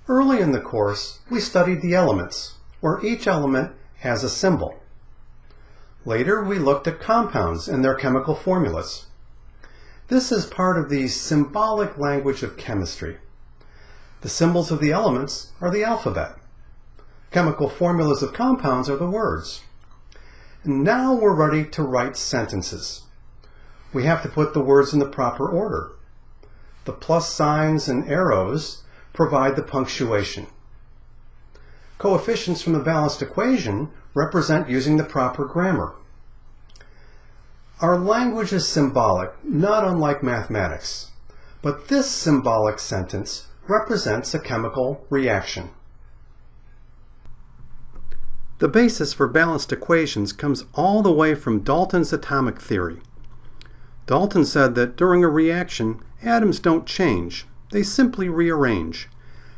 Early in the course, we studied the elements, where each element has a symbol. Later, we looked at compounds and their chemical formulas. This is part of the symbolic language of chemistry. The symbols of the elements are the alphabet. Chemical formulas of compounds are the words. And now we're ready to write sentences. We have to put the words in the proper order. The plus signs and arrows provide the punctuation. Coefficients from the balanced equation represent using the proper grammar. Our language is symbolic, not unlike mathematics, but this symbolic sentence represents a chemical reaction. The basis for balanced equations comes all the way from Dalton's atomic theory. Dalton said that during a reaction, atoms don't change, they simply rearrange.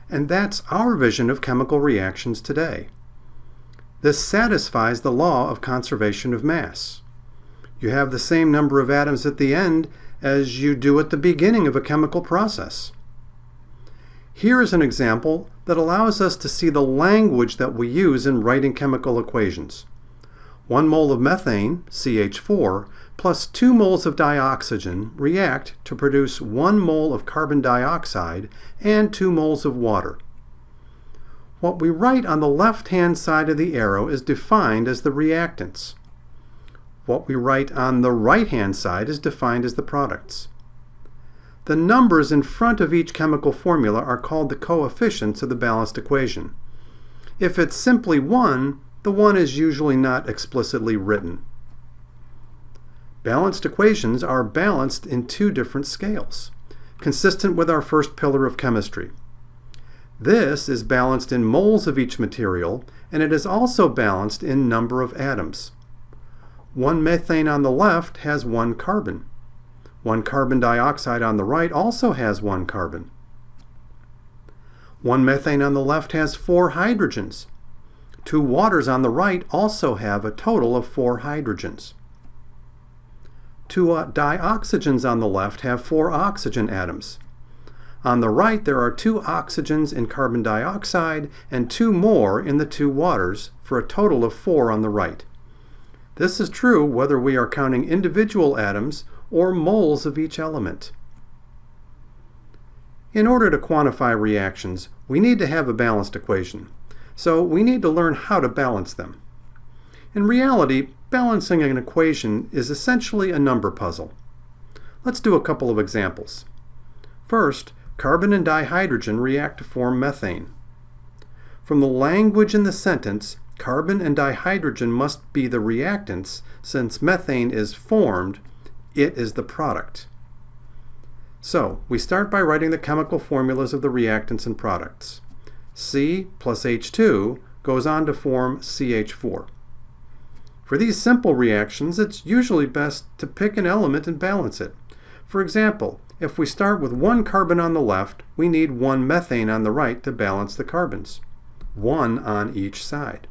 And that's our vision of chemical reactions today. This satisfies the law of conservation of mass. You have the same number of atoms at the end as you do at the beginning of a chemical process. Here is an example that allows us to see the language that we use in writing chemical equations. 1 mole of methane, CH4, plus 2 moles of dioxygen react to produce 1 mole of carbon dioxide and 2 moles of water. What we write on the left-hand side of the arrow is defined as the reactants. What we write on the right-hand side is defined as the products. The numbers in front of each chemical formula are called the coefficients of the balanced equation. If it's simply 1, the 1 is usually not explicitly written. Balanced equations are balanced in 2 different scales, consistent with our first pillar of chemistry. This is balanced in moles of each material, and it is also balanced in number of atoms. 1 methane on the left has 1 carbon. 1 carbon dioxide on the right also has 1 carbon. 1 methane on the left has 4 hydrogens. 2 waters on the right also have a total of 4 hydrogens. 2 dioxygens on the left have 4 oxygen atoms. On the right, there are 2 oxygens in carbon dioxide and 2 more in the 2 waters, for a total of 4 on the right. This is true whether we are counting individual atoms or moles of each element. In order to quantify reactions, we need to have a balanced equation. So we need to learn how to balance them. In reality, balancing an equation is essentially a number puzzle. Let's do a couple of examples. First, carbon and dihydrogen react to form methane. From the language in the sentence, carbon and dihydrogen must be the reactants. Since methane is formed, it is the product. So, we start by writing the chemical formulas of the reactants and products. C plus H2 goes on to form CH4. For these simple reactions, it's usually best to pick an element and balance it. For example, if we start with 1 carbon on the left, we need 1 methane on the right to balance the carbons, 1 on each side.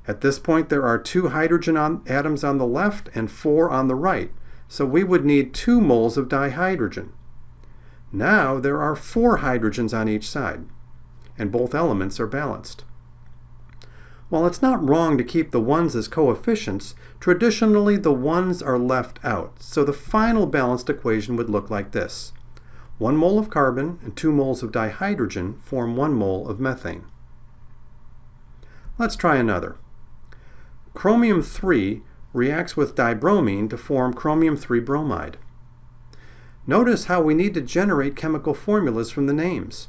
At this point, there are 2 hydrogen atoms on the left and 4 on the right, so we would need 2 moles of dihydrogen. Now there are 4 hydrogens on each side, and both elements are balanced. While it's not wrong to keep the 1s as coefficients, traditionally the 1s are left out, so the final balanced equation would look like this. 1 mole of carbon and 2 moles of dihydrogen form 1 mole of methane. Let's try another. Chromium-3 reacts with dibromine to form chromium-3 bromide. Notice how we need to generate chemical formulas from the names.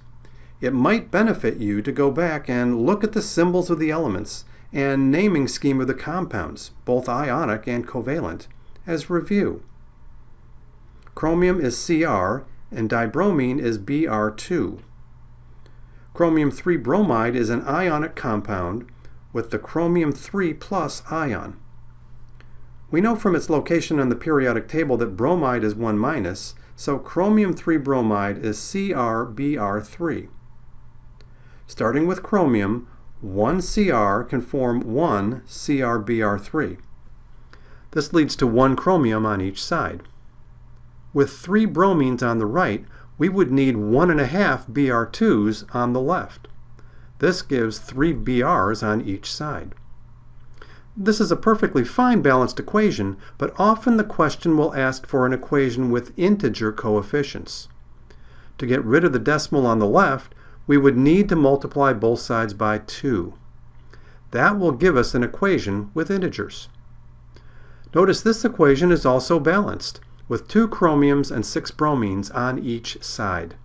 It might benefit you to go back and look at the symbols of the elements and naming scheme of the compounds, both ionic and covalent, as review. Chromium is Cr and dibromine is Br2. Chromium-3 bromide is an ionic compound with the chromium-3 plus ion. We know from its location on the periodic table that bromide is 1 minus, so chromium-3 bromide is CrBr3. Starting with chromium, 1 Cr can form 1 CrBr3. This leads to 1 chromium on each side. With 3 bromines on the right, we would need 1.5 Br2s on the left. This gives 3 Brs on each side. This is a perfectly fine balanced equation, but often the question will ask for an equation with integer coefficients. To get rid of the decimal on the left, we would need to multiply both sides by 2. That will give us an equation with integers. Notice this equation is also balanced, with 2 chromiums and 6 bromines on each side.